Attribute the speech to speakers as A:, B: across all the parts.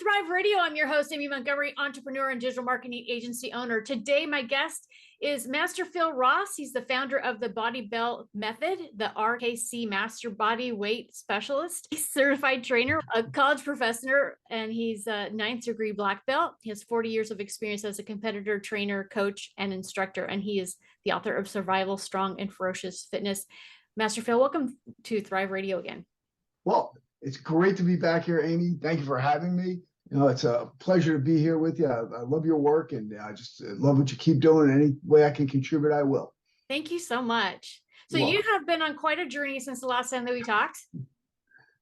A: Thrive Radio. I'm your host, Aimee Montgomery, entrepreneur and digital marketing agency owner. Today, my guest is Master Phil Ross. He's the founder of the Body Bell Method, the RKC Master Body Weight Specialist. He's a certified trainer, a college professor, and he's a 9th degree black belt. He has 40 years of experience as a competitor, trainer, coach, and instructor, and he is the author of Survival, Strong, and Ferocious Fitness. Master Phil, welcome to Thrive Radio again.
B: Well, it's great to be back here, Aimee. Thank you for having me. You know, it's a pleasure to be here with you. I love your work, and I just love what you keep doing. Any way I can contribute, I will.
A: Thank you so much. So
B: You're
A: you have been on quite a journey since the last time that we talked.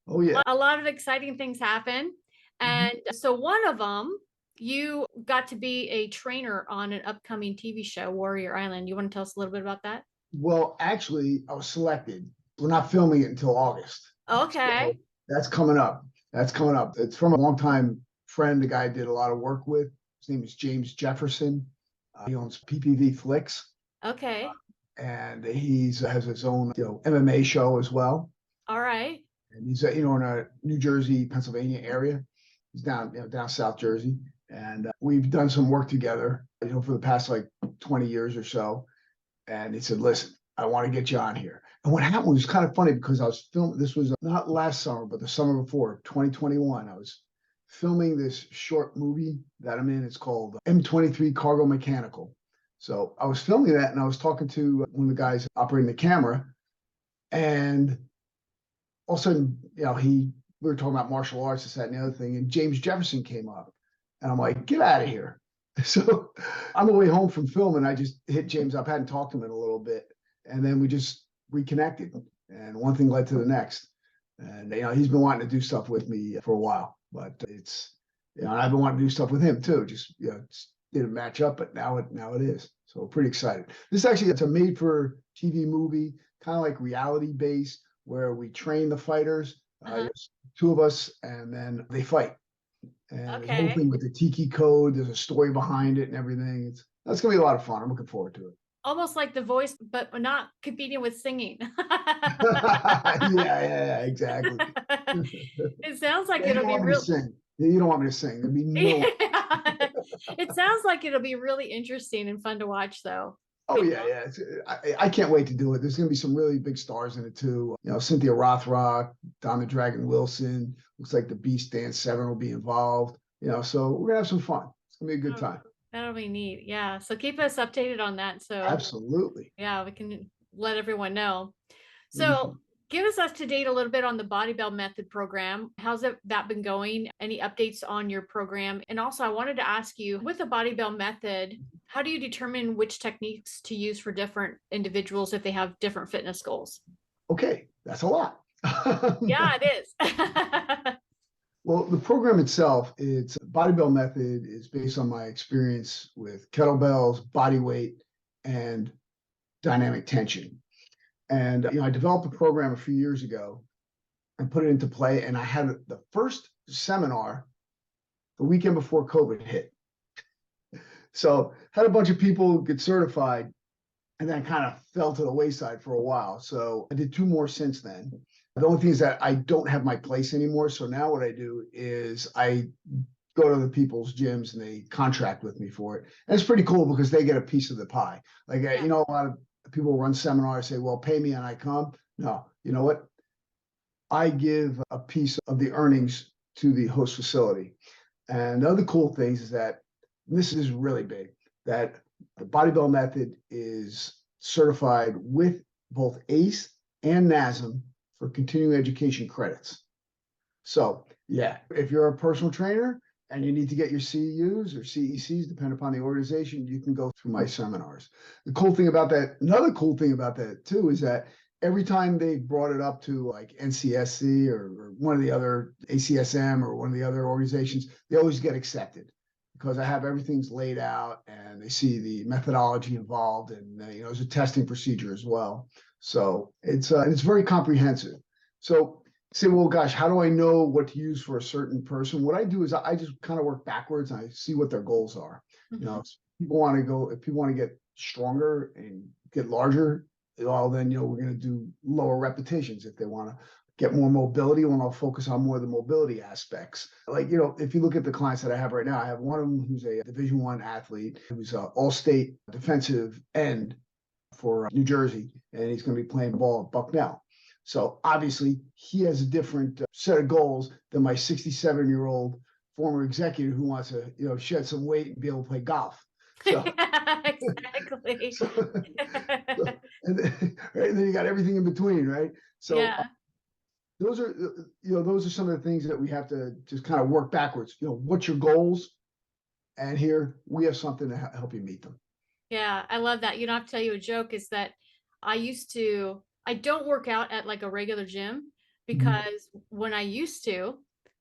B: Oh, yeah.
A: A lot of exciting things happen. And so one of them, you got to be a trainer on an upcoming TV show, Warrior Island. You want to tell us a little bit about that?
B: Well, actually, I was selected. We're not filming it until August.
A: Okay.
B: So that's coming up. It's from a longtime friend, the guy I did a lot of work with. His name is James Jefferson. He owns PPV Flicks.
A: Okay.
B: And he has his own, MMA show as well.
A: All right.
B: And he's, in a New Jersey, Pennsylvania area. He's down South Jersey. And we've done some work together, for the past like 20 years or so. And he said, listen, I want to get you on here. And what happened was kind of funny because I was filming, this was not last summer, but the summer before, 2021. I was filming this short movie that I'm in. It's called M23 Cargo Mechanical. So I was filming that, and I was talking to one of the guys operating the camera. And all of a sudden, we were talking about martial arts, this, that, and the other thing. And James Jefferson came up. And I'm like, get out of here. So on the way home from filming, I just hit James up. I hadn't talked to him in a little bit. And then we just reconnected, and one thing led to the next. And he's been wanting to do stuff with me for a while, but it's I've been wanting to do stuff with him too. Just didn't match up, but now it is. So pretty excited. This actually, it's a made-for-TV movie, kind of like reality-based, where we train the fighters. There's two of us, and then they fight. And the whole thing with the Tiki code, there's a story behind it and everything. That's gonna be a lot of fun. I'm looking forward to it.
A: Almost like The Voice, but not competing with singing.
B: yeah, exactly.
A: It sounds like it'll be real.
B: You don't want me to sing. There'll be no.
A: It sounds like it'll be really interesting and fun to watch, though.
B: Oh yeah. I can't wait to do it. There's going to be some really big stars in it too. Cynthia Rothrock, Don the Dragon Wilson. Looks like the Beast Dance 7 will be involved. So we're gonna have some fun. It's gonna be a good time.
A: That'll be neat. Yeah. So keep us updated on that. So
B: absolutely.
A: Yeah, we can let everyone know. So give us up to date a little bit on the Body Bell Method program. How's that been going? Any updates on your program? And also I wanted to ask you, with the Body Bell Method, how do you determine which techniques to use for different individuals if they have different fitness goals?
B: Okay, that's a lot.
A: Yeah, it is.
B: Well, the program itself, it's Body Bell Method is based on my experience with kettlebells, body weight, and dynamic tension. And I developed a program a few years ago and put it into play. And I had the first seminar the weekend before COVID hit. So had a bunch of people get certified, and then kind of fell to the wayside for a while. So I did 2 more since then. The only thing is that I don't have my place anymore. So now what I do is I go to the people's gyms and they contract with me for it. And it's pretty cool because they get a piece of the pie. Like, a lot of people run seminars, say, well, pay me and I come. No, you know what? I give a piece of the earnings to the host facility. And the other cool things is that, and this is really big, that the Body Bell Method is certified with both ACE and NASM for continuing education credits. So yeah, if you're a personal trainer and you need to get your CEUs or CECs, depending upon the organization, you can go through my seminars. The cool thing about that, another cool thing about that too, is that every time they brought it up to like NCSC or one of the other ACSM or one of the other organizations, they always get accepted because I have everything's laid out and they see the methodology involved, and there's a testing procedure as well. So it's very comprehensive. So say, well, gosh, how do I know what to use for a certain person? What I do is I just kind of work backwards and I see what their goals are. If people want to get stronger and get larger, well, then we're going to do lower repetitions. If they want to get more mobility, when I'll focus on more of the mobility aspects. Like, if you look at the clients that I have right now, I have one of them who's a Division I athlete, who's an all-state defensive end for New Jersey, and he's going to be playing ball at Bucknell. So obviously he has a different set of goals than my 67-year-old former executive who wants to, shed some weight and be able to play golf. So,
A: exactly.
B: and then you got everything in between, right? So
A: Yeah.
B: those are, those are some of the things that we have to just kind of work backwards. What's your goals? And here we have something to help you meet them.
A: Yeah, I love that. I have to tell you a joke is that I don't work out at like a regular gym because when I used to,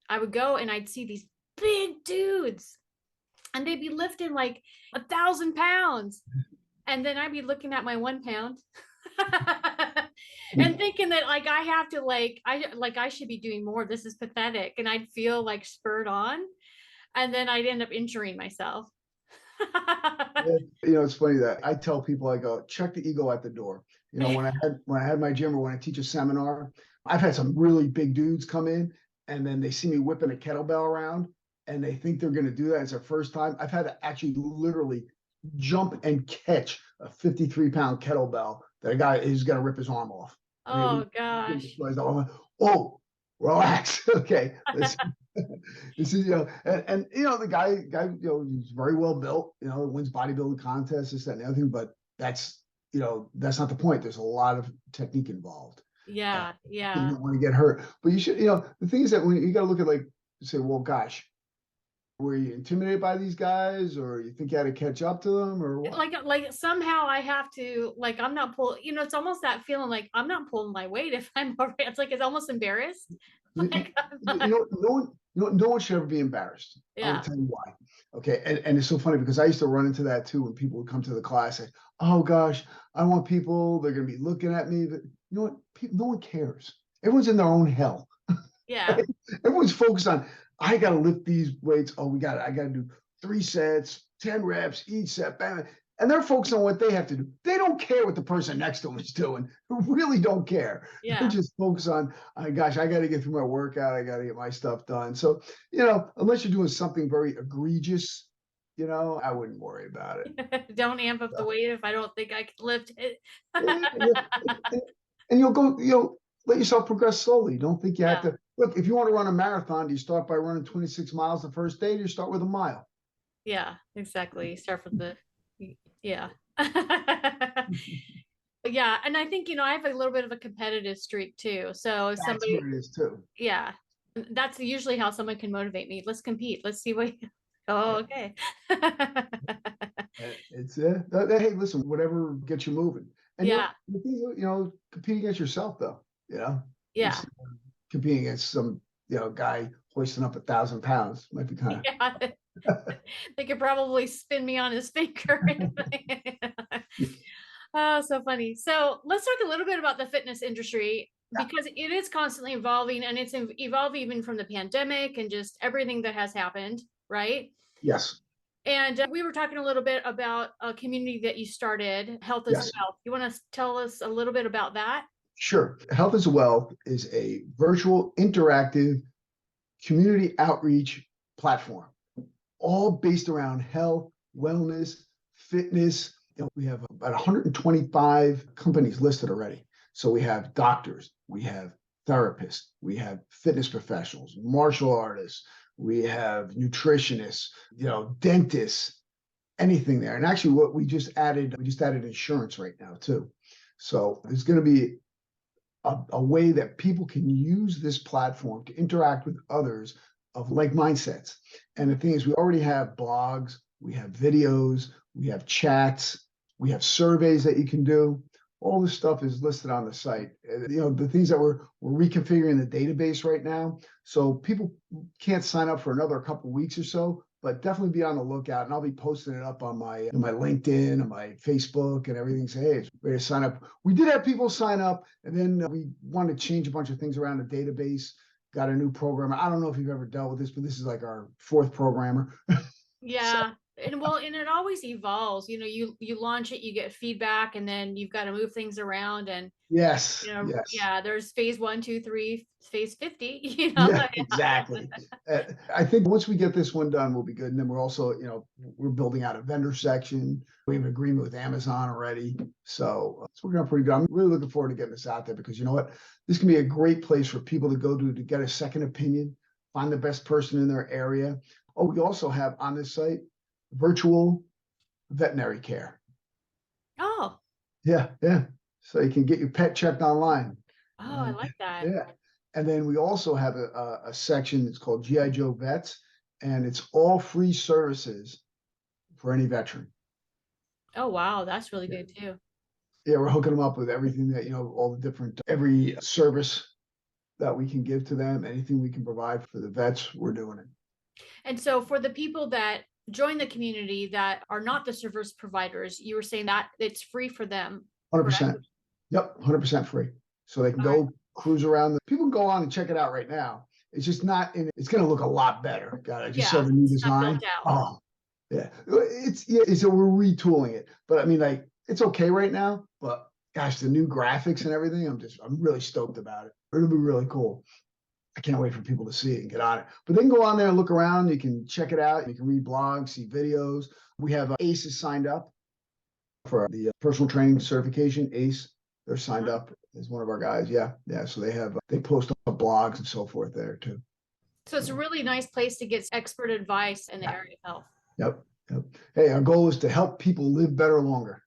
A: I would go and I'd see these big dudes and they'd be lifting like 1,000 pounds. And then I'd be looking at my 1 pound and thinking that like I have to I should be doing more. This is pathetic. And I'd feel like spurred on. And then I'd end up injuring myself.
B: It's funny that I tell people, I go, check the ego at the door. When I had my gym or when I teach a seminar, I've had some really big dudes come in and then they see me whipping a kettlebell around and they think they're going to do that. It's their first time. I've had to actually literally jump and catch a 53-pound kettlebell that a guy is going to rip his arm off.
A: Oh gosh.
B: Oh, relax. Okay. This is, and the guy, he's very well built, wins bodybuilding contests, this, that, and the other thing, but that's not the point. There's a lot of technique involved.
A: Yeah.
B: You
A: Yeah.
B: don't want to get hurt, but you should, the thing is that when you got to look at, like, say, well, gosh, were you intimidated by these guys, or you think you had to catch up to them, or what?
A: Like somehow I have to, like, I'm not pulling, it's almost that feeling like I'm not pulling my weight if I'm over. It's like, it's almost embarrassed. Like,
B: No one should ever be embarrassed. I'm
A: yeah.
B: gonna tell you why. Okay, and it's so funny because I used to run into that too when people would come to the class. Say, "Oh gosh, I want people. They're gonna be looking at me." But you know what? No one cares. Everyone's in their own hell.
A: Yeah.
B: Right? Everyone's focused on, I got to lift these weights. Oh, I got to do 3 sets, 10 reps each set. Bam. And they're focused on what they have to do. They don't care what the person next to them is doing. They really don't care.
A: Yeah.
B: They're just focused on, gosh, I got to get through my workout. I got to get my stuff done. So, unless you're doing something very egregious, I wouldn't worry about it.
A: Don't amp up the weight if I don't think I can lift it.
B: And you'll let yourself progress slowly. Don't think you have to. Look, if you want to run a marathon, do you start by running 26 miles the first day, or do you start with a mile?
A: Yeah, exactly. Start from yeah. Yeah. And I think, I have a little bit of a competitive streak too. So if
B: That's what it is too.
A: yeah, that's usually how someone can motivate me. Let's compete. Let's see what, oh, okay.
B: It's hey, listen, whatever gets you moving. And
A: yeah.
B: compete against yourself though,
A: Yeah.
B: Competing against some, guy hoisting up 1,000 pounds might be kind of.
A: Yeah. They could probably spin me on his finger. Oh, so funny. So let's talk a little bit about the fitness industry because it is constantly evolving and it's evolved even from the pandemic and just everything that has happened, right?
B: Yes.
A: And we were talking a little bit about a community that you started, Health is Wealth. You want to tell us a little bit about that?
B: Sure. Health is Wealth is a virtual, interactive community outreach platform, all based around health, wellness, fitness. We have about 125 companies listed already. So we have doctors, we have therapists, we have fitness professionals, martial artists, we have nutritionists, dentists, anything there. And actually what we just added insurance right now too. So there's going to be a way that people can use this platform to interact with others of like mindsets. And the thing is, we already have blogs, we have videos, we have chats, we have surveys that you can do. All this stuff is listed on the site. The things that we're reconfiguring the database right now. So people can't sign up for another couple of weeks or so, but definitely be on the lookout. And I'll be posting it up on my LinkedIn and my Facebook and everything. Say, hey, it's ready to sign up. We did have people sign up, and then we wanted to change a bunch of things around the database. Got a new programmer. I don't know if you've ever dealt with this, but this is like our 4th programmer.
A: Yeah. And it always evolves. You launch it, you get feedback, and then you've got to move things around. And
B: Yes, yes.
A: yeah, there's phase 1, 2, 3, phase 50.
B: Yeah,
A: Yeah.
B: exactly. I think once we get this one done, we'll be good. And then we're also, we're building out a vendor section. We have an agreement with Amazon already. So it's working out pretty good. I'm really looking forward to getting this out there because you know what? This can be a great place for people to go to get a second opinion, find the best person in their area. Oh, we also have on this site virtual veterinary care.
A: Oh,
B: Yeah, yeah. So you can get your pet checked online.
A: I like that.
B: Yeah. And then we also have a section that's called GI Joe Vets, and it's all free services for any veteran.
A: Oh, wow, that's really
B: Yeah.
A: good too.
B: Yeah, we're hooking them up with everything that, all the different, every service that we can give to them, anything we can provide for the vets, we're doing it.
A: And so for the people that join the community that are not the service providers, you were saying that it's free for them, correct?
B: 100%. Yep, 100% free. So they can
A: All right.
B: go cruise around. People can go on and check it out right now. It's just not in, it's going to look a lot better. God, I just saw
A: Yeah,
B: the new
A: it's not built
B: design.
A: out.
B: Oh, yeah. So we're retooling it. But I mean, like, it's okay right now. But gosh, the new graphics and everything, I'm really stoked about it. It'll be really cool. I can't wait for people to see it and get on it. But they can go on there and look around. You can check it out. You can read blogs, see videos. We have ACEs signed up for the personal training certification. ACE, they're signed up as one of our guys. Yeah, yeah. So they post on blogs and so forth there too.
A: So it's a really nice place to get expert advice in the
B: Yeah.
A: area of health.
B: Yep, yep. Hey, our goal is to help people live better longer.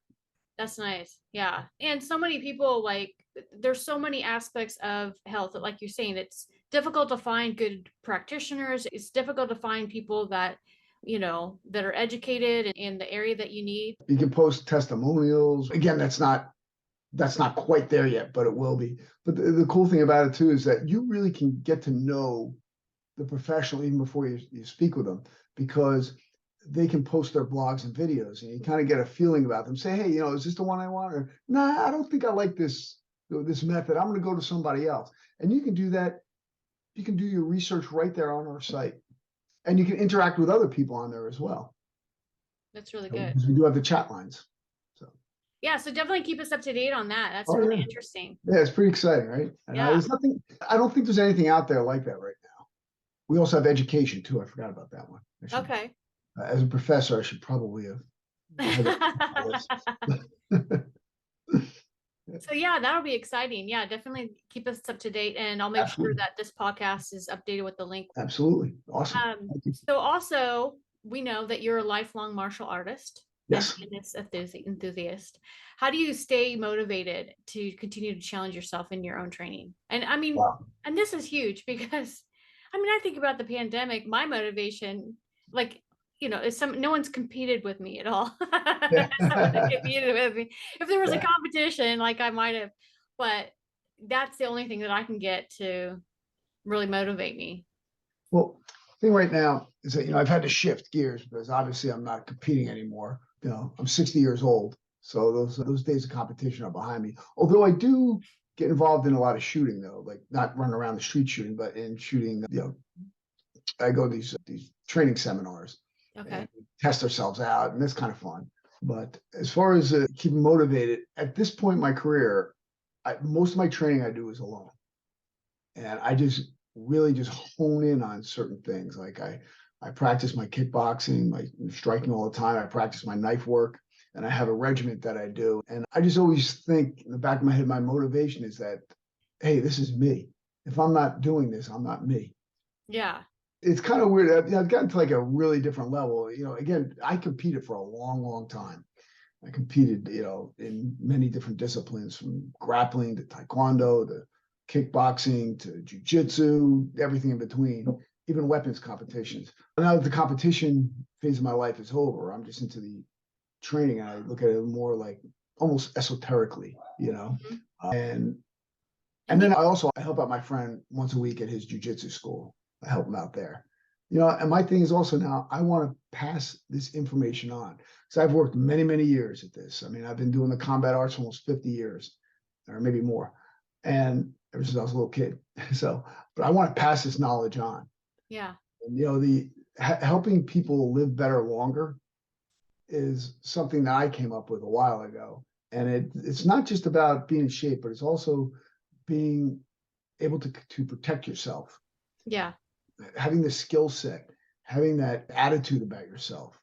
A: That's nice. Yeah. And so many people, like, there's so many aspects of health that, like you're saying, it's difficult to find good practitioners. It's difficult to find people that, that are educated in the area that you need.
B: You can post testimonials. Again, that's not quite there yet, but it will be. But the cool thing about it too is that you really can get to know the professional even before you speak with them, because they can post their blogs and videos and you kind of get a feeling about them. Say, hey, is this the one I want? Or nah, I don't think I like this method. I'm going to go to somebody else. And you can do that. You can do your research right there on our site, and you can interact with other people on there as well.
A: That's really good.
B: Because we do have the chat lines. So
A: yeah, so definitely keep us up to date on that. That's really interesting.
B: Yeah, it's pretty exciting, right? And
A: Yeah.
B: there's nothing. I don't think there's anything out there like that right now. We also have education too. I forgot about that one.
A: Okay.
B: As a professor, I should probably have.
A: So yeah, that'll be exciting. Yeah, definitely keep us up to date, and I'll make sure that this podcast is updated with the link.
B: Absolutely. Awesome.
A: So also, we know that you're a lifelong martial artist.
B: Yes.
A: And fitness enthusiast. How do you stay motivated to continue to challenge yourself in your own training? And I mean, and this is huge because, I think about the pandemic, my motivation, like, no one's competed with me at all. Competed with me. If there was a competition, like I might have, but that's the only thing that I can get to really motivate me.
B: Well, the thing right now is that, I've had to shift gears because obviously I'm not competing anymore. I'm 60 years old. So those days of competition are behind me. Although I do get involved in a lot of shooting though, like not running around the street shooting, but in shooting, I go to these training seminars.
A: Okay.
B: And test ourselves out, and that's kind of fun. But as far as keeping motivated, at this point in my career, most of my training I do is alone. And I just really just hone in on certain things. Like I practice my kickboxing, my striking all the time. I practice my knife work, and I have a regiment that I do. And I just always think in the back of my head, my motivation is that, hey, this is me. If I'm not doing this, I'm not me.
A: Yeah.
B: It's kind of weird. I've gotten to like a really different level. Again, I competed for a long, long time. I competed, in many different disciplines, from grappling to taekwondo to kickboxing to jujitsu, everything in between, even weapons competitions. Now that the competition phase of my life is over, I'm just into the training, and I look at it more like almost esoterically, And then I help out my friend once a week at his jujitsu school. I help him out there. And my thing is also now I want to pass this information on. So I've worked many, many years at this. I've been doing the combat arts for almost 50 years or maybe more. And ever since I was a little kid. But I want to pass this knowledge on.
A: Yeah.
B: And, helping people live better longer is something that I came up with a while ago. And it's not just about being in shape, but it's also being able to protect yourself,
A: Yeah.
B: having the skill set, having that attitude about yourself.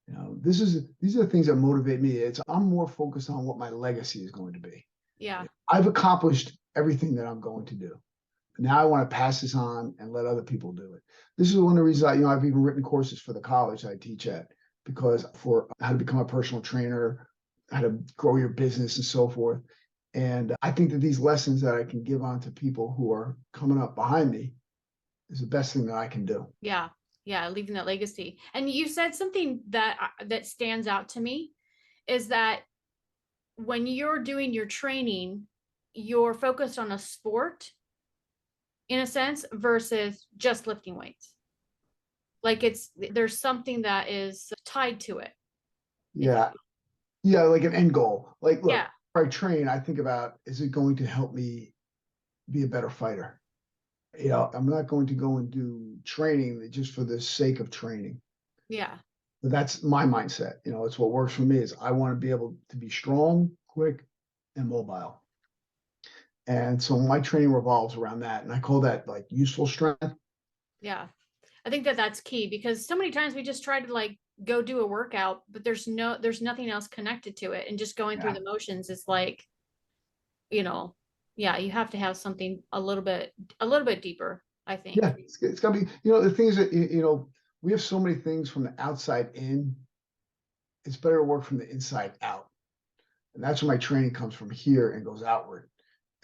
B: You know, these are the things that motivate me. I'm more focused on what my legacy is going to be.
A: Yeah.
B: I've accomplished everything that I'm going to do. Now I want to pass this on and let other people do it. This is one of the reasons I've even written courses for the college I teach at, because for how to become a personal trainer, how to grow your business and so forth. And I think that these lessons that I can give on to people who are coming up behind me is the best thing that I can do.
A: Yeah. Yeah. Leaving that legacy. And you said something that that stands out to me is that when you're doing your training, you're focused on a sport in a sense versus just lifting weights. Like there's something that is tied to it.
B: Yeah. Yeah. Like an end goal. Like, look,
A: Yeah.
B: if I train, I think about, is it going to help me be a better fighter? You know, I'm not going to go and do training just for the sake of training.
A: Yeah.
B: But that's my mindset. You know, it's what works for me is I want to be able to be strong, quick, and mobile. And so my training revolves around that. And I call that like useful strength.
A: Yeah. I think that that's key because so many times we just try to like go do a workout, but there's nothing else connected to it. And just going through
B: Yeah.
A: the motions is like, you know, yeah, you have to have something a little bit deeper, I think.
B: Yeah. It's got to be, the thing is that, we have so many things from the outside in. It's better to work from the inside out. And that's where my training comes from here and goes outward.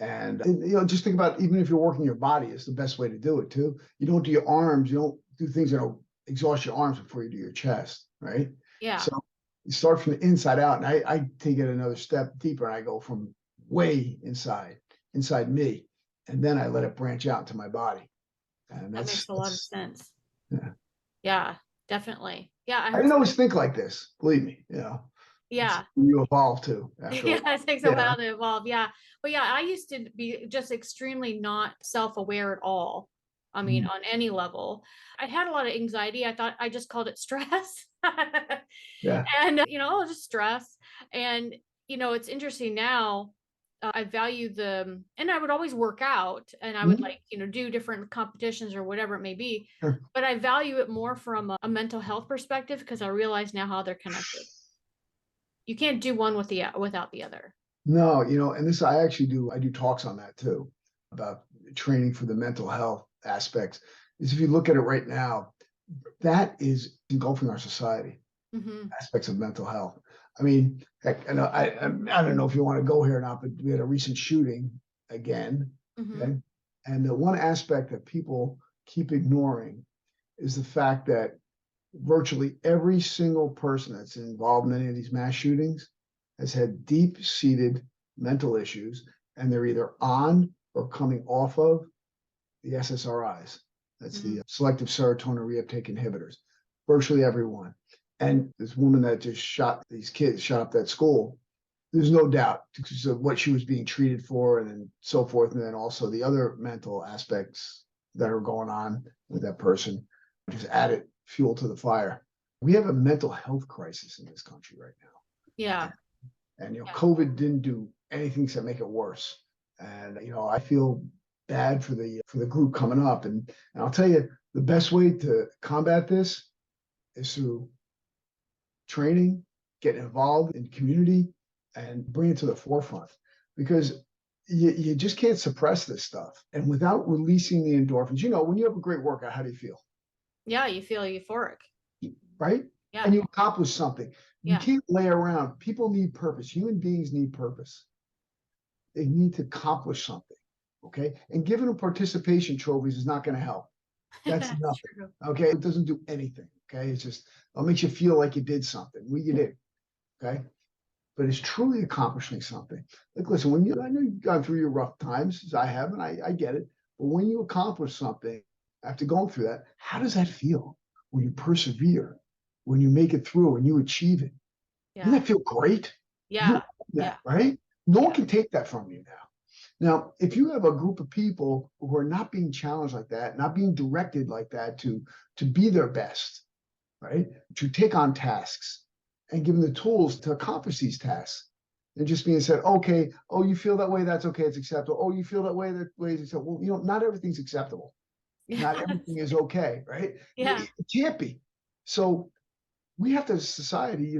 B: And just think about, even if you're working your body, it's the best way to do it too. You don't do your arms, you don't do things that'll exhaust your arms before you do your chest, right?
A: Yeah.
B: So you start from the inside out, and I take it another step deeper, and I go from way inside me, and then I let it branch out into my body. And
A: That makes a lot of sense.
B: yeah.
A: Yeah, definitely. Yeah, I
B: I
A: heard
B: didn't always think like this, believe me.
A: yeah.
B: You evolve too after a
A: Yeah,
B: while.
A: it takes a while to evolve. Yeah. But yeah, I used to be just extremely not self-aware at all. I mean,
B: Mhm.
A: on any level. I had a lot of anxiety. I thought I just called it stress.
B: Yeah.
A: And, just stress. And, it's interesting now. I value and I would always work out and I would
B: Mhm.
A: like, do different competitions or whatever it may be.
B: Sure.
A: But I value it more from a mental health perspective because I realize now how they're connected. You can't do one without the other.
B: No, and this I do talks on that too, about training for the mental health aspects. Is if you look at it right now, that is engulfing our society,
A: Hmm.
B: aspects of mental health. I mean, heck, and I don't know if you want to go here or not, but we had a recent shooting again.
A: Hmm.
B: Okay. And the one aspect that people keep ignoring is the fact that virtually every single person that's involved in any of these mass shootings has had deep-seated mental issues, and they're either on or coming off of the SSRIs. That's
A: Hmm.
B: the selective serotonin reuptake inhibitors. Virtually everyone. And this woman that just shot these kids, shot up that school, there's no doubt because of what she was being treated for and then so forth. And then also the other mental aspects that are going on with that person just added fuel to the fire. We have a mental health crisis in this country right now.
A: Yeah.
B: And
A: Yeah.
B: COVID didn't do anything except make it worse. And I feel bad for the group coming up. And I'll tell you, the best way to combat this is through training, getting involved in community, and bring it to the forefront. Because you just can't suppress this stuff. And without releasing the endorphins, when you have a great workout, how do you feel?
A: Yeah, you feel euphoric.
B: Right?
A: Yeah.
B: And you accomplish something. You
A: Yeah.
B: can't lay around. People need purpose. Human beings need purpose. They need to accomplish something. Okay. And giving them participation trophies is not going to help. That's
A: That's
B: nothing.
A: true.
B: Okay. It doesn't do anything. Okay. It makes you feel like you did something. You did. Okay. But it's truly accomplishing something. Like, listen, I know you've gone through your rough times, as I have, and I get it. But when you accomplish something after going through that, how does that feel when you persevere, when you make it through, when you achieve it? Doesn't
A: Yeah.
B: that feel great? You
A: Yeah.
B: don't want
A: Yeah.
B: that, right? No one
A: Yeah.
B: can take that from you now. Now, if you have a group of people who are not being challenged like that, not being directed like that to be their best, right? To take on tasks, and given the tools to accomplish these tasks. And just being said, okay, oh, you feel that way, that's okay, it's acceptable. Oh, you feel that way is acceptable. Well, not everything's acceptable. Not everything is okay, right?
A: Yeah.
B: It can't be. So we have to, as a society,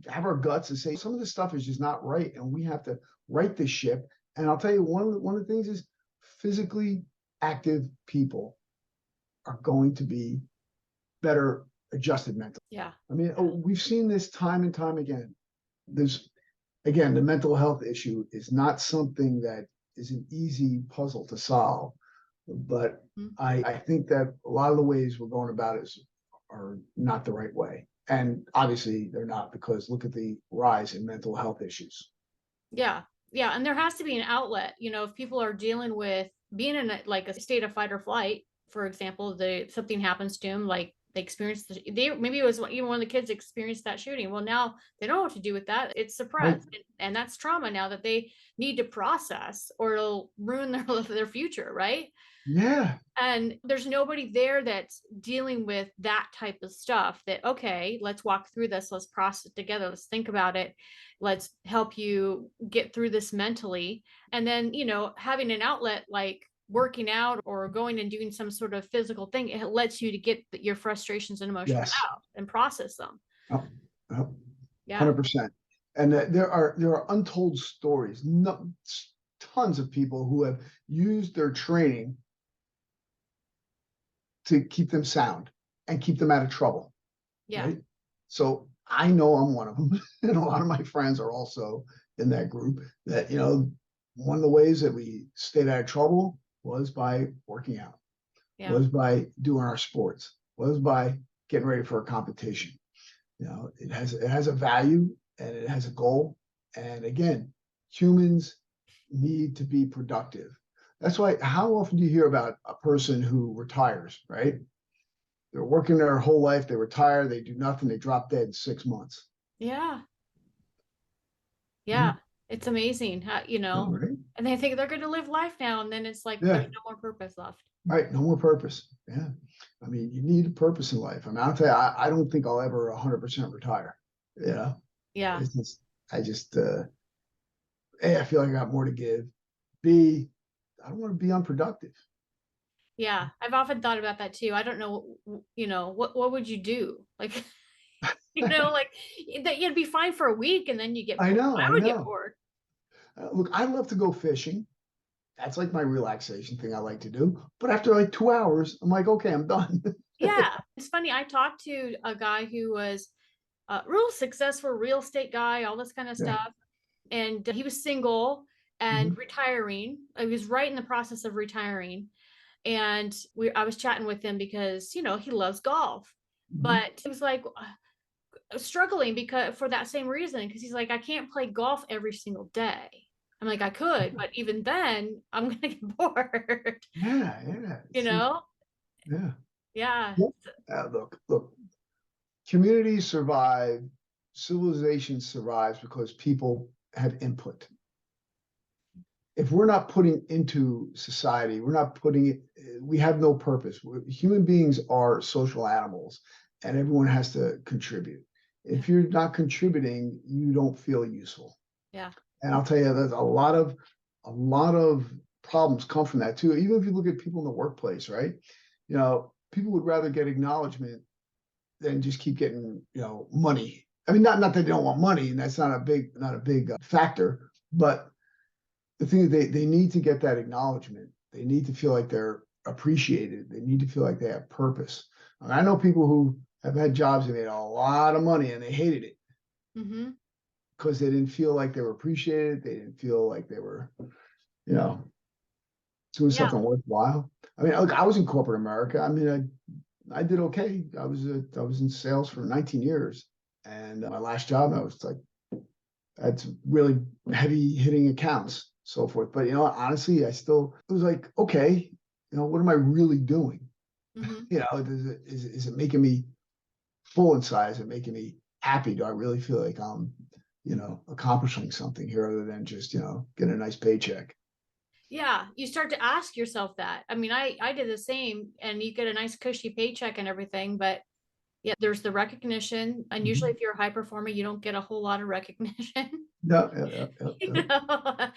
B: have our guts and say some of this stuff is just not right, and we have to right this ship. And I'll tell you, one of the things is physically active people are going to be better adjusted mentally.
A: Yeah.
B: I mean, we've seen this time and time again. Again, the mental health issue is not something that is an easy puzzle to solve. But I think that a lot of the ways we're going about it are not the right way. And obviously they're not, because look at the rise in mental health issues.
A: Yeah. Yeah. And there has to be an outlet, if people are dealing with being in a state of fight or flight, for example, something happens to them, like they experienced, maybe it was even one of the kids experienced that shooting. Well, now they don't know what to do with that. It's suppressed.
B: Right.
A: And that's trauma now that they need to process, or it'll ruin their future. Right.
B: Yeah.
A: And there's nobody there that's dealing with that type of stuff. That, okay, let's walk through this, let's process it together, let's think about it, let's help you get through this mentally. And then, having an outlet like working out or going and doing some sort of physical thing, it lets you to get your frustrations and emotions
B: Yes.
A: out and process them.
B: Oh, oh,
A: Yeah.
B: 100%. And there are untold stories, tons of people who have used their training to keep them sound and keep them out of trouble.
A: Yeah.
B: Right. So I know I'm one of them, and a lot of my friends are also in that group. That one of the ways that we stayed out of trouble was by working out,
A: Yeah.
B: was by doing our sports, was by getting ready for a competition. It has a value, and it has a goal. And again, humans need to be productive. That's why, how often do you hear about a person who retires, right? They're working their whole life, they retire, they do nothing, they drop dead in 6 months.
A: Yeah. Yeah. It's amazing how,
B: Right?
A: and they think they're going to live life now. And then it's like,
B: Yeah.
A: there's no more purpose left.
B: Right. No more purpose. Yeah. I mean, you need a purpose in life. I mean, I'll tell you, I don't think I'll ever 100% retire.
A: Yeah.
B: It's just, A, I feel like I got more to give. B, I don't want to be unproductive.
A: Yeah. I've often thought about that too. I don't know, what would you do? Like, like that you'd be fine for a week and then you get
B: I
A: bored.
B: know.
A: I
B: I
A: would get
B: know.
A: bored.
B: Look, I love to go fishing. That's like my relaxation thing I like to do. But after like 2 hours, I'm like, okay, I'm done.
A: Yeah. It's funny. I talked to a guy who was a real successful real estate guy, all this kind of
B: Yeah.
A: stuff. And he was single and
B: Mhm.
A: retiring. He was right in the process of retiring. And I was chatting with him because, he loves golf.
B: Mhm.
A: But he was like struggling because for that same reason, because he's like, I can't play golf every single day. I'm like, I could, but even then, I'm gonna get bored.
B: Yeah. Yeah.
A: You know?
B: Yeah.
A: Yeah.
B: Yep. Look, communities survive, civilization survives because people have input. If we're not putting into society, we're not putting it, we have no purpose. Human beings are social animals, and everyone has to contribute. If you're not contributing, you don't feel useful.
A: Yeah.
B: And I'll tell you, there's a lot of problems come from that too. Even if you look at people in the workplace, right? People would rather get acknowledgement than just keep getting, money. I mean, not that they don't want money, and that's not a big factor, but the thing is they need to get that acknowledgement. They need to feel like they're appreciated. They need to feel like they have purpose. And I know people who have had jobs that made a lot of money and they hated it
A: Mm-hmm.
B: because they didn't feel like they were appreciated. They didn't feel like they were, you know, doing
A: Yeah.
B: something worthwhile. I mean, look, I was in corporate America. I mean, I did okay. I was in sales for 19 years, and my last job, I had some really heavy hitting accounts, so forth. But honestly, it was like, okay, what am I really doing?
A: Mm-hmm.
B: Is it making me full inside? Is it making me happy? Do I really feel like I'm, accomplishing something here other than just, getting a nice paycheck?
A: Yeah. You start to ask yourself that. I mean, I did the same, and you get a nice cushy paycheck and everything, but Yeah, there's the recognition, and usually
B: Mhm.
A: if you're a high performer, you don't get a whole lot of recognition.
B: Yeah, yeah, yeah, yeah,
A: You
B: yeah.
A: know,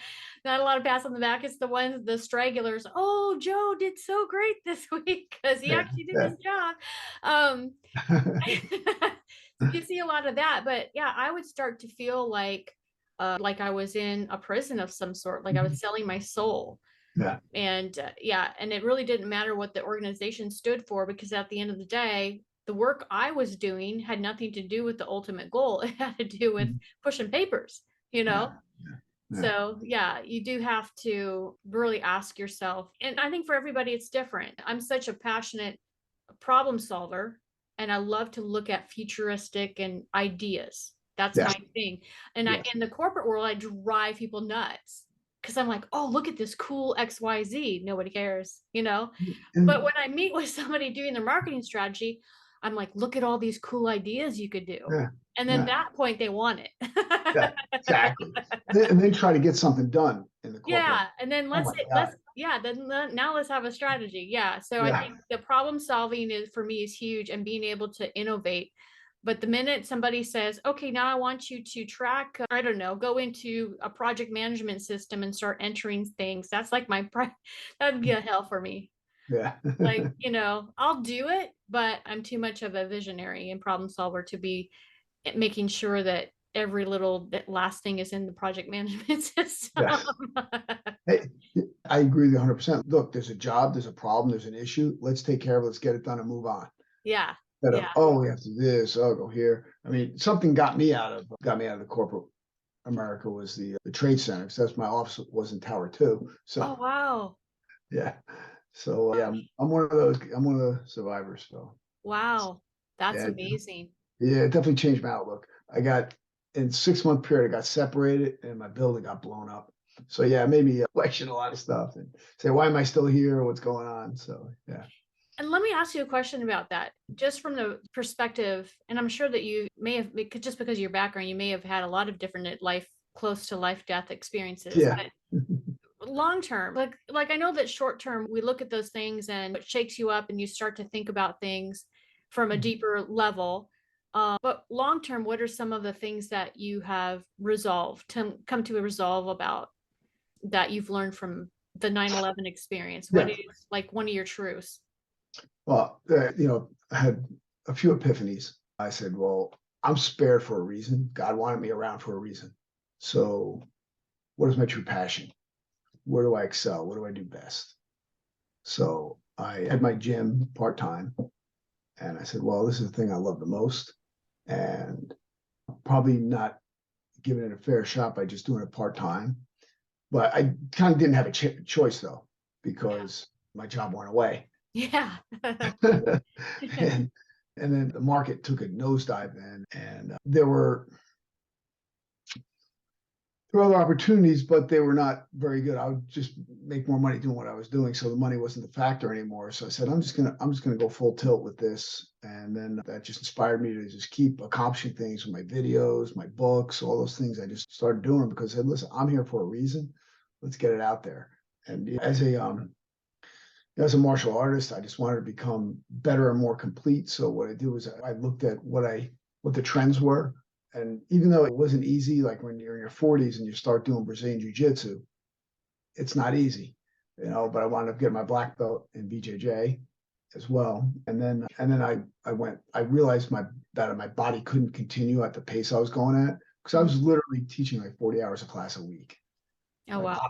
A: not a lot of pats on the back. It's the ones, the stragglers. Oh, Joe did so great this week because he
B: Yeah,
A: actually did
B: yeah.
A: his job. Um, so you see a lot of that, but yeah, I would start to feel like I was in a prison of some sort, like I
B: Mhm.
A: was selling my soul.
B: Yeah,
A: And yeah, and it really didn't matter what the organization stood for because at the end of the day, the work I was doing had nothing to do with the ultimate goal. It had to do with
B: mhm,
A: pushing papers, you
B: yeah,
A: know?
B: yeah, yeah,
A: So yeah, you do have to really ask yourself. And I think for everybody, it's different. I'm such a passionate problem solver, and I love to look at futuristic and ideas. That's
B: yes,
A: my thing. And I
B: yes.
A: in the corporate world, I drive people nuts because I'm like, oh, look at this cool XYZ. Nobody cares, you know? But
B: And
A: when I meet with somebody doing their marketing strategy, I'm like, look at all these cool ideas you could do.
B: yeah,
A: And then
B: yeah,
A: that point they want
B: yeah,
A: it.
B: exactly. And then try to get something done in the corporate.
A: Yeah, and then
B: Oh
A: let's
B: my
A: say
B: God.
A: now let's have a strategy. Yeah, so I
B: Yeah.
A: think the problem solving is for me is huge and being able to innovate. But the minute somebody says, "Okay, now I want you to track, I don't know, go into a project management system and start entering things," that's like that'd be a hell for me.
B: Yeah.
A: Like, I'll do it, but I'm too much of a visionary and problem solver to be making sure that every little last thing is in the project management system.
B: Yes. Hey, I agree with you 100%. Look, there's a job, there's a problem, there's an issue. Let's take care of it. Let's get it done and move on.
A: Yeah.
B: Instead of,
A: Yeah.
B: oh, we have to do this, oh, go here. I mean, something got me out of the corporate America was the trade center. So that's my office was in Tower 2. So
A: Oh, wow.
B: yeah. So yeah, I'm one of those. I'm one of the survivors. So
A: Wow. That's
B: yeah,
A: amazing.
B: yeah, it definitely changed my outlook. I got in 6 month period, I got separated and my building got blown up. So yeah, it made me question a lot of stuff and say, why am I still here? What's going on? So yeah.
A: And let me ask you a question about that, just from the perspective, and I'm sure that you may have, just because of your background, you may have had a lot of different close to life death experiences.
B: Yeah.
A: But long term, like I know that short term, we look at those things and it shakes you up and you start to think about things from a deeper level. But long term, what are some of the things that you have resolved to come to a resolve about that you've learned from the 9/11 experience? What
B: Yeah.
A: is like one of your truths?
B: Well, I had a few epiphanies. I said, well, I'm spared for a reason. God wanted me around for a reason. So what is my true passion? Where do I excel? What do I do best? So I had my gym part time, and I said, well, this is the thing I love the most, and probably not giving it a fair shot by just doing it part time. But I kind of didn't have a choice though,
A: Yeah.
B: because my job went away,
A: Yeah.
B: and then the market took a nosedive then, and there were other opportunities, but they were not very good. I would just make more money doing what I was doing, so the money wasn't the factor anymore. So I said, I'm just gonna go full tilt with this, and then that just inspired me to just keep accomplishing things with my videos, my books, all those things. I just started doing because I said, listen, I'm here for a reason. Let's get it out there. And as a martial artist, I just wanted to become better and more complete. So what I did was I looked at what the trends were. And even though it wasn't easy, like when you're in your 40s and you start doing Brazilian Jiu-Jitsu, it's not easy, but I wound up getting my black belt in BJJ as well. And then I realized that my body couldn't continue at the pace I was going at because I was literally teaching like 40 hours a class a week.
A: Oh,
B: Like,
A: wow.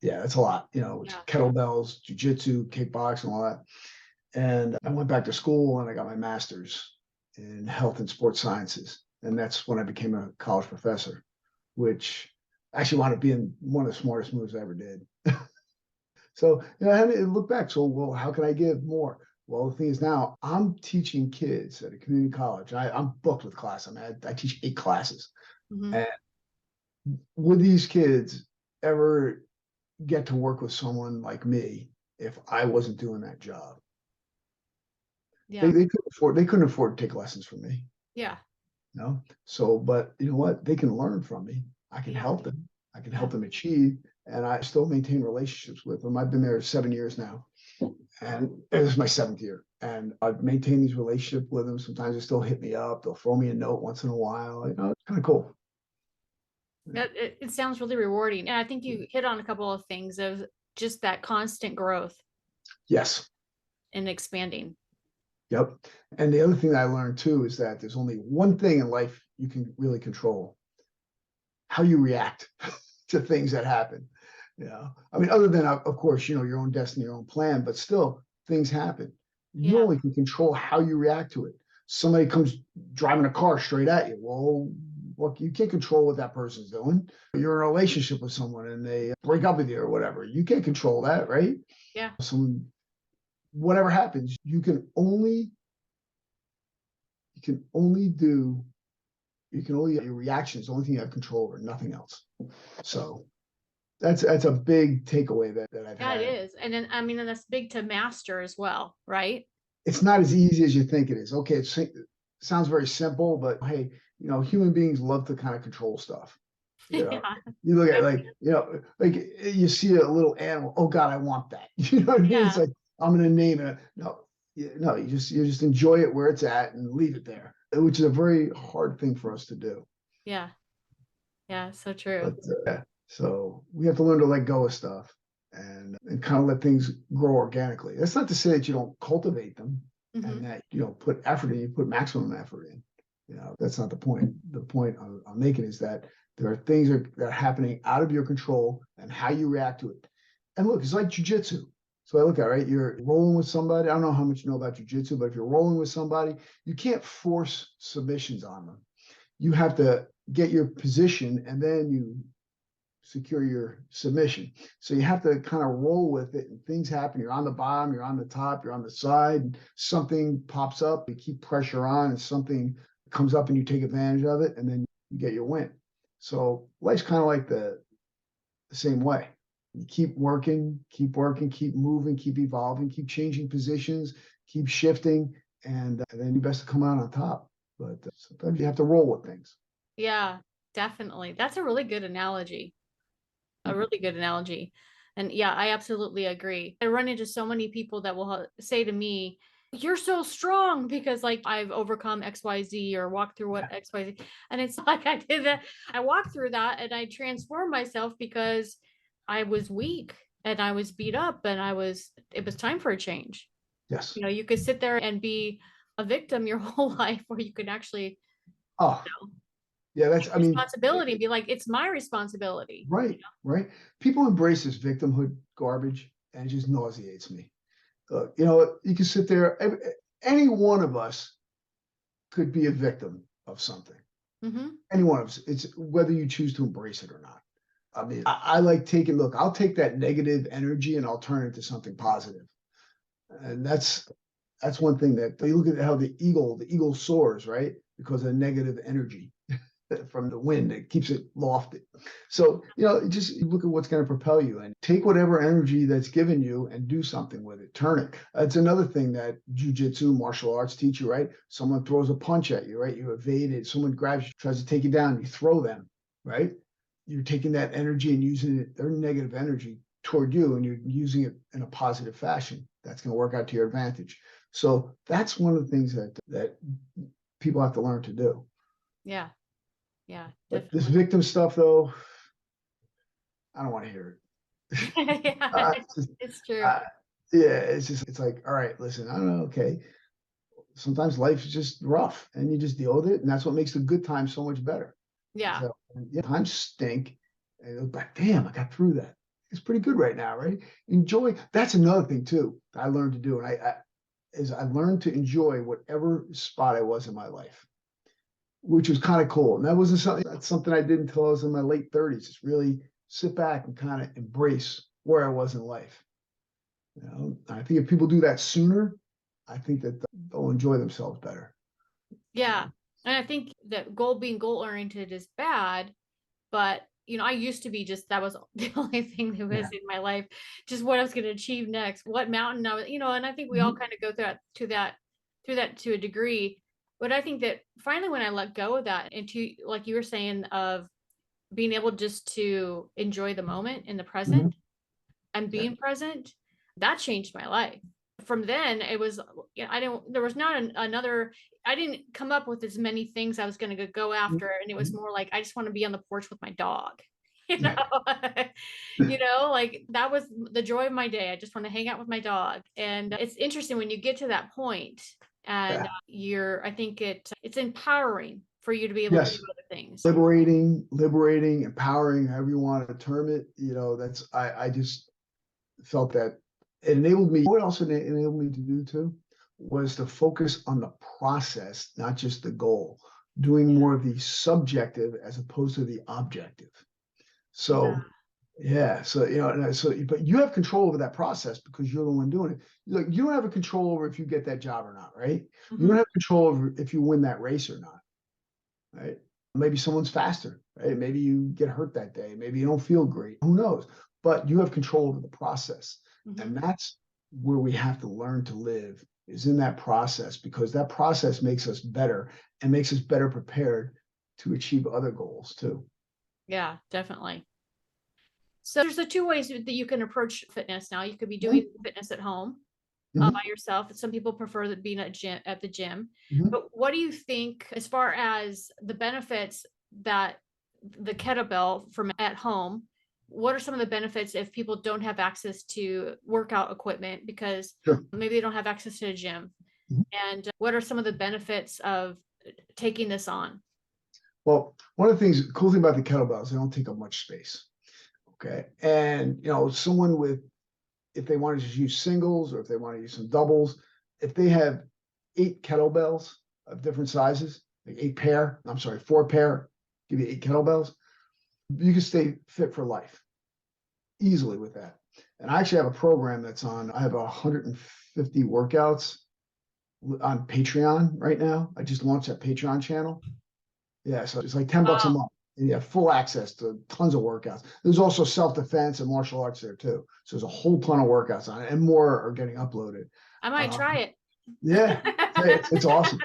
B: yeah, that's a lot, it's
A: Yeah.
B: kettlebells, jujitsu, kickboxing, all that. And I went back to school and I got my master's in health and sports sciences. And that's when I became a college professor, which actually wound up being one of the smartest moves I ever did. So, I had to look back. So, well, how can I give more? Well, the thing is now I'm teaching kids at a community college. I'm booked with class. I teach 8 classes.
A: Hmm.
B: And would these kids ever get to work with someone like me if I wasn't doing that job? They,
A: Yeah.
B: they couldn't afford to take lessons from me.
A: Yeah.
B: So, but you know what? They can learn from me. I can
A: Yeah.
B: help them. I can
A: Yeah.
B: help them achieve, and I still maintain relationships with them. I've been there 7 years now, and this is my 7th year. And I've maintained these relationships with them. Sometimes they still hit me up. They'll throw me a note once in a while. It's kind of cool.
A: It sounds really rewarding. And I think you hit on a couple of things of just that constant growth
B: Yes.
A: and expanding.
B: Yep. And the other thing that I learned too is that there's only one thing in life you can really control: how you react to things that happen. I mean, other than, of course, your own destiny, your own plan, but still things happen. You
A: Yeah.
B: only can control how you react to it. Somebody comes driving a car straight at you. Well, you can't control what that person's doing. You're in a relationship with someone and they break up with you or whatever. You can't control that, right?
A: Yeah.
B: So whatever happens, your reaction is the only thing you have control over, nothing else. So that's a big takeaway that I've
A: Yeah, it
B: had.
A: is. And then, I mean, and that's big to master as well, right?
B: It's not as easy as you think it is. Okay, it sounds very simple, but hey, human beings love to kind of control stuff. You know,
A: Yeah.
B: you look at like you see a little animal. Oh God, I want that. You know what I mean? It's
A: Yeah.
B: like I'm going to name it. No, no, you just enjoy it where it's at and leave it there, which is a very hard thing for us to do.
A: Yeah. Yeah. So true.
B: But so we have to learn to let go of stuff and kind of let things grow organically. That's not to say that you don't cultivate them and
A: Hmm.
B: that you don't put effort in. You put maximum effort in. That's not the point. The point I'm making is that there are things that are happening out of your control and how you react to it. And look, it's like jujitsu. So I look at it, right. You're rolling with somebody. I don't know how much you know about jujitsu, but if you're rolling with somebody, you can't force submissions on them. You have to get your position and then you secure your submission. So you have to kind of roll with it and things happen. You're on the bottom, you're on the top, you're on the side, something pops up, you keep pressure on and something comes up and you take advantage of it and then you get your win. So life's kind of like the same way. You keep working, keep moving, keep evolving, keep changing positions, keep shifting, and then you best to come out on top. But sometimes you have to roll with things.
A: Yeah, definitely. That's a really good analogy. A really good analogy. And yeah, I absolutely agree. I run into so many people that will say to me, "You're so strong because like I've overcome XYZ or walked through what XYZ." And it's like I did that. I walked through that and I transformed myself because I was weak and I was beat up and it was time for a change.
B: Yes.
A: You could sit there and be a victim your whole life, or you could actually
B: Oh, yeah.
A: take
B: I mean,
A: responsibility and be like, it's my responsibility.
B: right, right. People embrace this victimhood garbage, and it just nauseates me. You can sit there. Any one of us could be a victim of something.
A: Hmm.
B: Any one of us. It's whether you choose to embrace it or not. I mean, I like taking. Look, I'll take that negative energy and I'll turn it into something positive. And that's one thing that you look at how the eagle soars, right? Because of negative energy from the wind that keeps it lofted. So, just look at what's going to propel you and take whatever energy that's given you and do something with it. Turn it. It's another thing that jujitsu, martial arts teach you, right? Someone throws a punch at you, right? You evade it. Someone grabs you, tries to take you down. You throw them, right? You're taking that energy and using it, their negative energy toward you, and you're using it in a positive fashion. That's going to work out to your advantage. So that's one of the things that people have to learn to do.
A: Yeah. Yeah,
B: But this
A: definitely.
B: victim stuff, though, I don't want to hear it.
A: Yeah,
B: It's just,
A: it's true.
B: uh, yeah, it's like, all right, listen, I don't know, okay. Sometimes life is just rough, and you just deal with it, and that's what makes the good times so much better.
A: Yeah.
B: So yeah, times stink, and you look back, damn, I got through that. It's pretty good right now, right? Enjoy. That's another thing too I learned to do, and I learned to enjoy whatever spot I was in my life, which was kind of cool. And that's something I did until I was in my late 30s. Just really sit back and kind of embrace where I was in life. I think if people do that sooner, I think that they'll enjoy themselves better.
A: Yeah. And I think that being goal oriented is bad, but I used to be just that was the only thing that was
B: Yeah.
A: in my life, just what I was going to achieve next, what mountain I was, and I think we all
B: Mhm.
A: kind of go through that to a degree. But I think that finally when I let go of that and to like you were saying of being able just to enjoy the moment in the
B: Mhm.
A: present and
B: Yeah.
A: being present, that changed my life. from then it was, I didn't, there was not another, I didn't come up with as many things I was going to go after. And it was
B: Mhm.
A: more like, I just want to be on the porch with my dog. You know,
B: Yeah.
A: like that was the joy of my day. I just want to hang out with my dog. And it's interesting when you get to that point and
B: Yeah.
A: I think it's empowering for you to be able to do
B: Yes.
A: other things.
B: Liberating, empowering, however you want to term it. I just felt that it enabled me. What else it enabled me to do too was to focus on the process, not just the goal, doing more of the subjective as opposed to the objective.
A: Yeah.
B: So yeah, but you have control over that process because you're the one doing it. Like you don't have a control over if you get that job or not, right? You
A: Mhm.
B: don't have control over if you win that race or not, right? Maybe someone's faster, right? Maybe you get hurt that day. Maybe you don't feel great. Who knows? But you have control over the process. And
A: Mhm.
B: that's where we have to learn to live is in that process because that process makes us better and makes us better prepared to achieve other goals too.
A: Yeah, definitely. So there's the two ways that you can approach fitness now. You could be doing
B: Mhm,
A: fitness at home by
B: mhm,
A: yourself. Some people prefer that being at the gym.
B: mhm.
A: But what do you think as far as the benefits that the kettlebell from at home? What are some of the benefits if people don't have access to workout equipment because
B: Sure.
A: maybe they don't have access to a gym?
B: Mhm.
A: And what are some of the benefits of taking this on?
B: Well, one of the things, cool thing about the kettlebells, they don't take up much space. Okay. And, someone if they want to just use singles or if they want to use some doubles, if they have 8 kettlebells of different sizes, like 8 pair, I'm sorry, 4 pair, give you 8 kettlebells, you can stay fit for life easily with that. And I actually have a program I have 150 workouts on Patreon right now. I just launched that Patreon channel. Yeah, so it's like $10 a
A: Wow.
B: month, and you have full access to tons of workouts. There's also self-defense and martial arts there too. So there's a whole ton of workouts on it, and more are getting uploaded.
A: I might
B: Um,
A: try it.
B: yeah, it's awesome.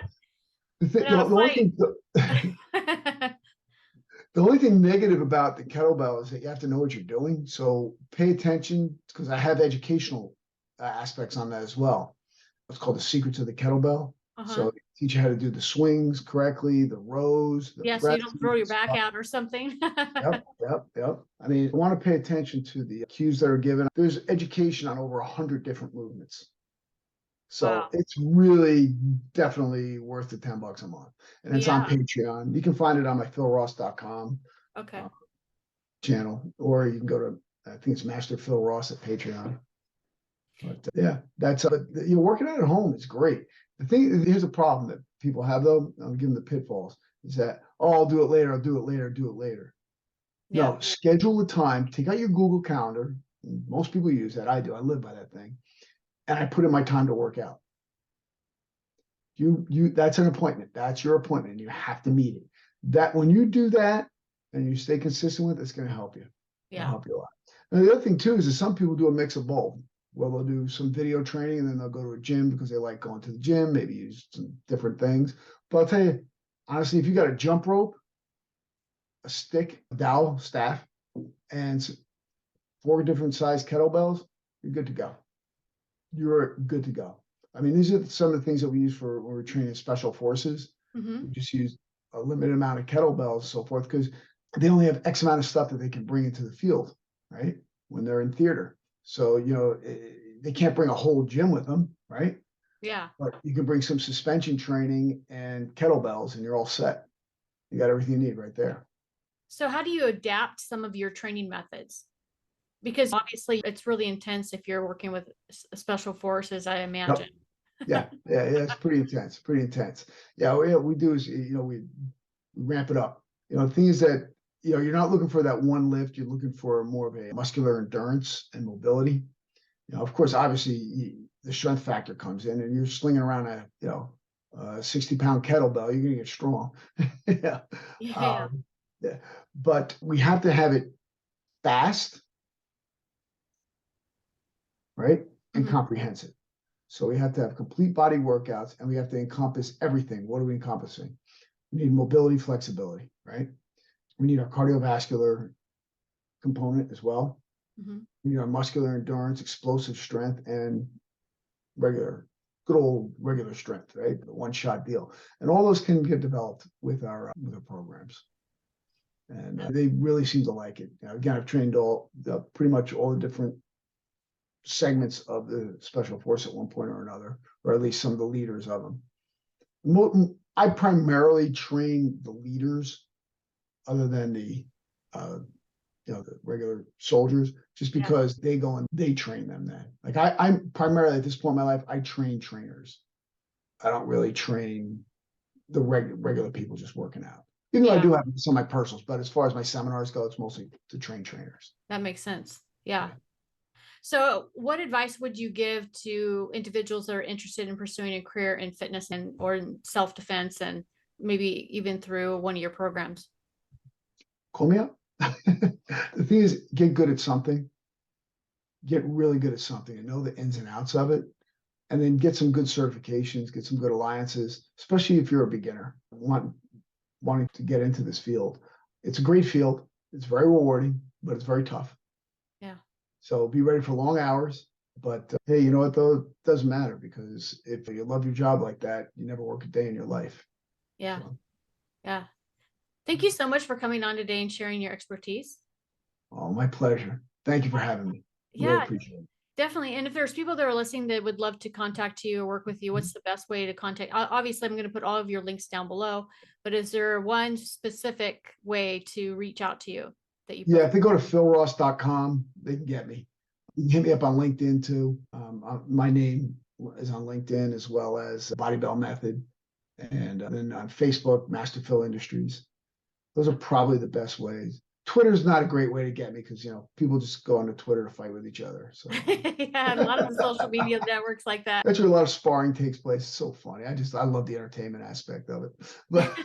A: Learn how to
B: The only
A: fight.
B: thing the only thing negative about the kettlebell is that you have to know what you're doing. So pay attention because I have educational aspects on that as well. It's called the secrets of the kettlebell.
A: Uh-huh.
B: So teach you how to do the swings correctly, the rows, the
A: Yeah, so you don't
B: presses,
A: throw your
B: the
A: back
B: squats.
A: out or something.
B: Yep. I mean, I want to pay attention to the cues that are given. There's education on over 100 different movements. So
A: Wow.
B: it's really definitely worth the $10 a month. And it's on
A: Yeah.
B: Patreon. You can find it on my philross.com
A: Okay.
B: channel, or you can go to, I think it's Master Phil Ross at Patreon. But yeah, working out at home is great. Here's a problem that people have though. I'll give them the pitfalls is that, oh, I'll do it later. I'll do it later. Do it later.
A: Yeah.
B: No, schedule the time, take out your Google Calendar. Most people use that. I do. I live by that thing. And I put in my time to work out. That's an appointment. That's your appointment. You have to meet it. That when you do that and you stay consistent with it, it's going to help you. It'll
A: Yeah.
B: help you a lot. And the other thing too is that some people do a mix of both. Well, they'll do some video training and then they'll go to a gym because they like going to the gym, maybe use some different things. But I'll tell you, honestly, if you got a jump rope, a stick, a dowel, staff, and 4 different size kettlebells, you're good to go. You're good to go. I mean, these are some of the things that we use for when we're training special forces. We
A: Hmm.
B: just use a limited amount of kettlebells, so forth, because they only have X amount of stuff that they can bring into the field, right? When they're in theater. So, they can't bring a whole gym with them, right?
A: Yeah.
B: But you can bring some suspension training and kettlebells and you're all set. You got everything you need right there.
A: So how do you adapt some of your training methods? Because obviously it's really intense if you're working with special forces, I
B: Yep.
A: imagine.
B: Yeah. It's pretty intense. Pretty intense. Yeah. What we do is, we ramp it up. The thing is that, you're not looking for that one lift. You're looking for more of a muscular endurance and mobility. Of course, obviously the strength factor comes in and you're slinging around a 60-pound kettlebell, you're going to get strong. Yeah.
A: Yeah.
B: Um, yeah. But we have to have it fast, right? And
A: Hmm.
B: comprehensive. So we have to have complete body workouts and we have to encompass everything. What are we encompassing? We need mobility, flexibility, right? We need our cardiovascular component as well.
A: Hmm.
B: We need our muscular endurance, explosive strength, and good old regular strength, right? The one-shot deal. And all those can get developed with our programs. And they really seem to like it. Again, I've trained pretty much all the different segments of the special force at one point or another, or at least some of the leaders of them. I primarily train the leaders, other than the the regular soldiers, just because they go and they train them. Then, like I'm primarily at this point in my life, I train trainers. I don't really train the regular people just working out. Even though I do have some of my personals, but as far as my seminars go, it's mostly to train trainers.
A: That makes sense. Yeah. So what advice would you give to individuals that are interested in pursuing a career in fitness or in self-defense, and maybe even through one of your programs?
B: Call me up. The thing is, get good at something, get really good at something and know the ins and outs of it, and then get some good certifications, get some good alliances, especially if you're a beginner wanting to get into this field. It's a great field. It's very rewarding, but it's very tough.
A: Yeah.
B: So be ready for long hours. But hey, you know what though? It doesn't matter, because if you love your job like that, you never work a day in your life.
A: Yeah. So. Yeah. Thank you so much for coming on today and sharing your expertise.
B: Oh, my pleasure. Thank you for having me.
A: Yeah,
B: really appreciate it.
A: Definitely. And if there's people that are listening that would love to contact you or work with you, what's the best way to contact? Obviously, I'm going to put all of your links down below, but is there one specific way to reach out to you that you prefer?
B: Yeah, if they go to philross.com, they can get me. You can hit me up on LinkedIn too. My name is on LinkedIn, as well as Body Bell Method. And then on Facebook, Master Phil Industries. Those are probably the best ways. Twitter's not a great way to get me, because people just go onto Twitter to fight with each other. So
A: yeah, a lot of the social media networks like that.
B: That's where a lot of sparring takes place. It's so funny. I love the entertainment aspect of it. But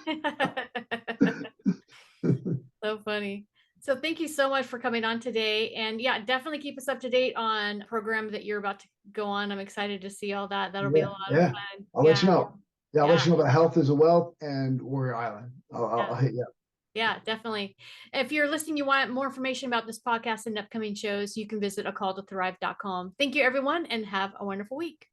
A: so funny. So thank you so much for coming on today. And yeah, definitely keep us up to date on program that you're about to go on. I'm excited to see all that. That'll be a lot of fun.
B: I'll let you know. I'll let you know about Health is a Wealth and Warrior Island. I'll hit you up.
A: Yeah, definitely. If you're listening, you want more information about this podcast and upcoming shows, you can visit acalltothrive.com. Thank you, everyone, and have a wonderful week.